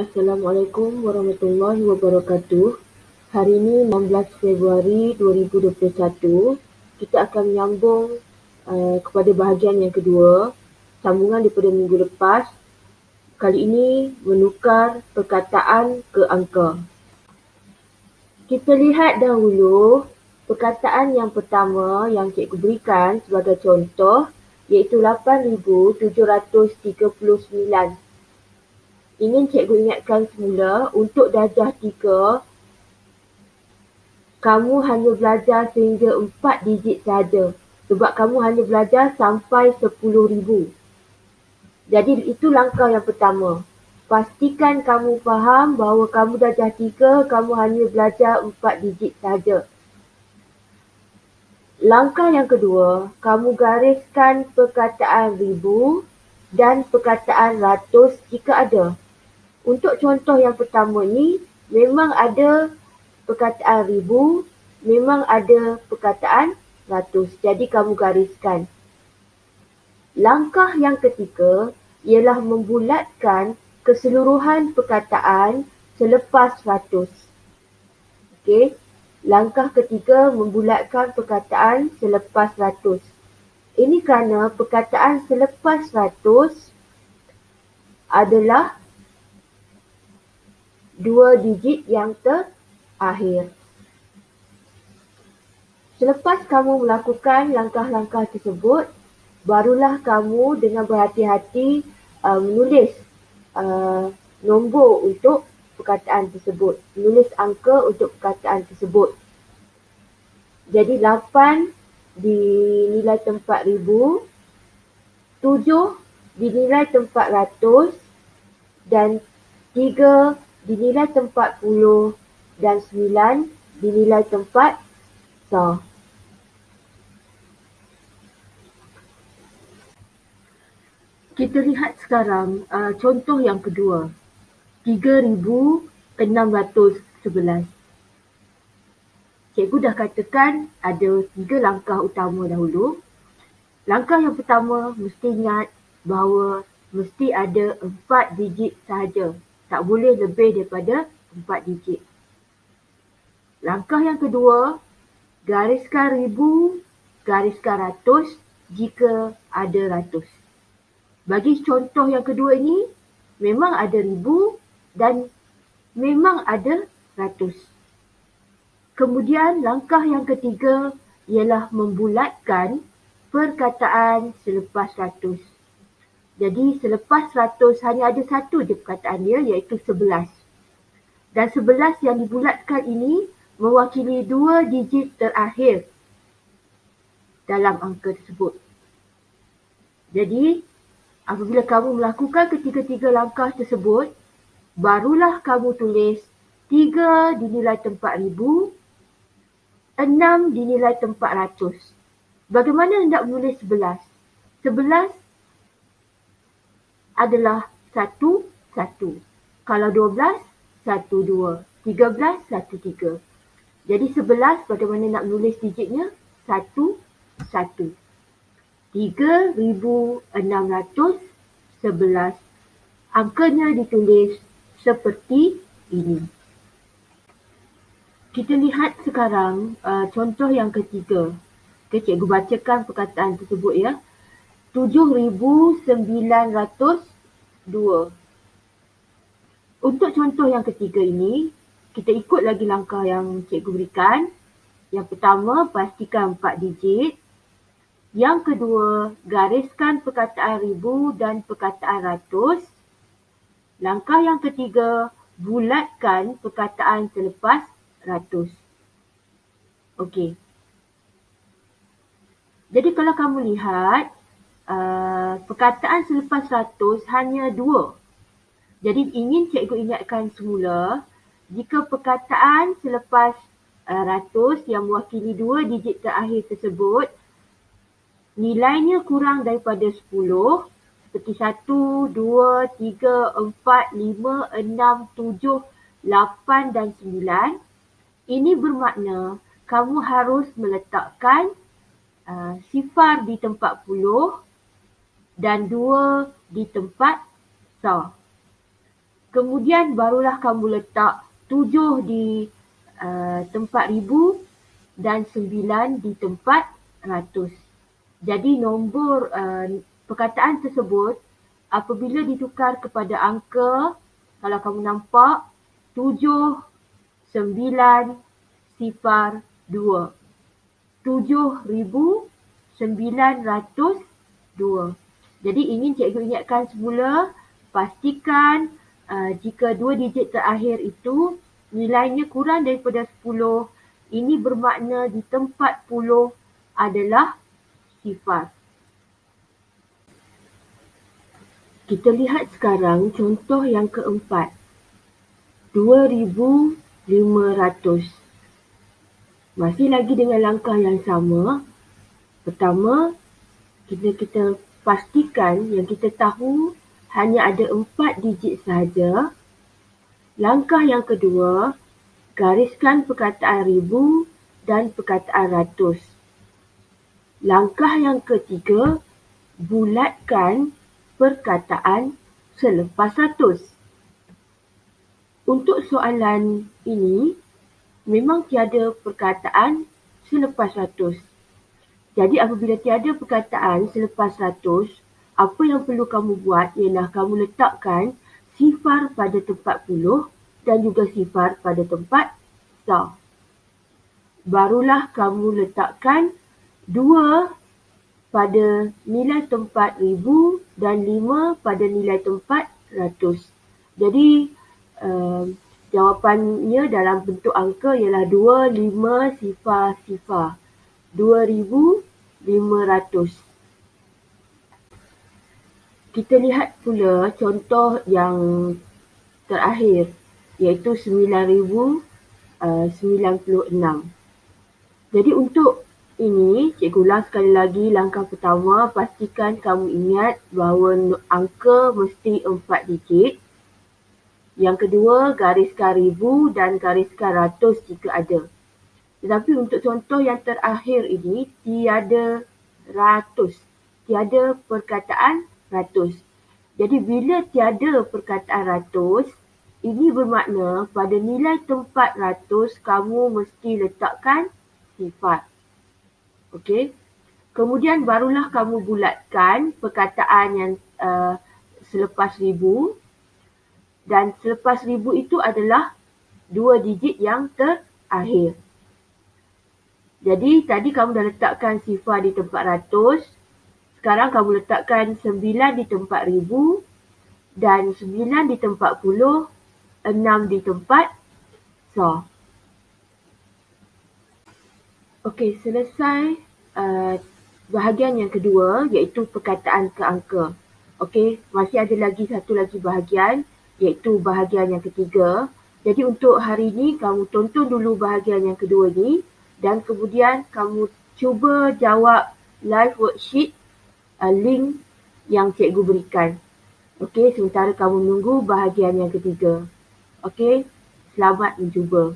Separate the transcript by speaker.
Speaker 1: Assalamualaikum warahmatullahi wabarakatuh. Hari ini 16 Februari 2021, kita akan menyambung kepada bahagian yang kedua, sambungan daripada minggu lepas. Kali ini menukar perkataan ke angka. Kita lihat dahulu perkataan yang pertama yang cikgu berikan sebagai contoh, iaitu 8,739. Ingin cikgu ingatkan semula, untuk darjah 3, kamu hanya belajar sehingga 4 digit saja. Sebab kamu hanya belajar sampai 10,000. Jadi itu langkah yang pertama. Pastikan kamu faham bahawa kamu darjah 3, kamu hanya belajar 4 digit saja. Langkah yang kedua, kamu gariskan perkataan ribu dan perkataan ratus jika ada. Untuk contoh yang pertama ni, memang ada perkataan ribu, memang ada perkataan ratus. Jadi kamu gariskan. Langkah yang ketiga ialah membulatkan keseluruhan perkataan selepas ratus. Okey. Langkah ketiga, membulatkan perkataan selepas ratus. Ini kerana perkataan selepas ratus adalah 2 digit yang terakhir. Selepas kamu melakukan langkah-langkah tersebut, barulah kamu dengan berhati-hati menulis nombor untuk perkataan tersebut, menulis angka untuk perkataan tersebut. Jadi 8 dinilai tempat ribu, 7 dinilai tempat ratus, dan 3 dinilai tempat puluh, dan 9 dinilai tempat sah. Kita lihat sekarang contoh yang kedua. 3,611. Cikgu dah katakan ada 3 langkah utama dahulu. Langkah yang pertama, mesti ingat bahawa mesti ada 4 digit sahaja. Tak boleh lebih daripada 4 digit. Langkah yang kedua, gariskan ribu, gariskan ratus jika ada ratus. Bagi contoh yang kedua ini, memang ada ribu dan memang ada ratus. Kemudian langkah yang ketiga ialah membulatkan perkataan selepas ratus. Jadi selepas ratus hanya ada satu je perkataan dia, iaitu 11. Dan 11 yang dibulatkan ini mewakili 2 digit terakhir dalam angka tersebut. Jadi apabila kamu melakukan ketiga-tiga langkah tersebut, barulah kamu tulis 3 dinilai tempat ribu, 6 dinilai tempat ratus. Bagaimana hendak menulis 11? 11 adalah 1, 1. Kalau 12, 1, 2. 13, 1, 3. Jadi 11 bagaimana nak menulis digitnya? 1, 1. 3,611. Angkanya ditulis seperti ini. Kita lihat sekarang contoh yang ketiga. Okay, cikgu bacakan perkataan tersebut ya. 7,902. Untuk contoh yang ketiga ini, kita ikut lagi langkah yang cikgu berikan. Yang pertama, pastikan 4 digit. Yang kedua, gariskan perkataan ribu dan perkataan ratus. Langkah yang ketiga, bulatkan perkataan selepas ratus. Okey. Jadi kalau kamu lihat, perkataan selepas ratus hanya 2. Jadi ingin cikgu ingatkan semula, jika perkataan selepas ratus yang mewakili 2 digit terakhir tersebut, nilainya kurang daripada 10, seperti 1, 2, 3, 4, 5, 6, 7, 8 dan 9. Ini bermakna kamu harus meletakkan sifar di tempat puluh dan 2 di tempat sah. Kemudian barulah kamu letak 7 di tempat ribu dan 9 di tempat ratus. Jadi nombor perkataan tersebut apabila ditukar kepada angka, kalau kamu nampak 7, 9, 0, 2. 7,902. Jadi ingin cikgu ingatkan semula, pastikan jika dua digit terakhir itu nilainya kurang daripada 10, ini bermakna di tempat puluh adalah sifar. Kita lihat sekarang contoh yang keempat. 2,500. Masih lagi dengan langkah yang sama. Pertama, kita pastikan yang kita tahu hanya ada 4 digit sahaja. Langkah yang kedua, gariskan perkataan ribu dan perkataan ratus. Langkah yang ketiga, bulatkan perkataan selepas ratus. Untuk soalan ini, memang tiada perkataan selepas ratus. Jadi apabila tiada perkataan selepas ratus, apa yang perlu kamu buat ialah kamu letakkan sifar pada tempat puluh dan juga sifar pada tempat star. Barulah kamu letakkan 2 pada nilai tempat ribu dan 5 pada nilai tempat ratus. Jadi jawapannya dalam bentuk angka ialah 2500. 2,500. Kita lihat pula contoh yang terakhir, iaitu 9,096. Jadi untuk ini, cikgu ulang sekali lagi. Langkah pertama, pastikan kamu ingat bahawa angka mesti 4 digit. Yang kedua, gariskan ribu dan gariskan ratus jika ada. Tetapi untuk contoh yang terakhir ini, tiada ratus. Tiada perkataan ratus. Jadi bila tiada perkataan ratus, ini bermakna pada nilai tempat ratus, kamu mesti letakkan sifar. Okey. Kemudian barulah kamu bulatkan perkataan yang selepas ribu. Dan selepas ribu itu adalah 2 digit yang terakhir. Jadi tadi kamu dah letakkan sifar di tempat ratus. Sekarang kamu letakkan 9 di tempat ribu dan 9 di tempat puluh, 6 di tempat star. Okey, selesai bahagian yang kedua, iaitu perkataan ke angka. Okey, masih ada lagi satu lagi bahagian, iaitu bahagian yang ketiga. Jadi untuk hari ini kamu tonton dulu bahagian yang kedua ni dan kemudian kamu cuba jawab live worksheet link yang cikgu berikan. Okey, sementara kamu menunggu bahagian yang ketiga. Okey, selamat mencuba.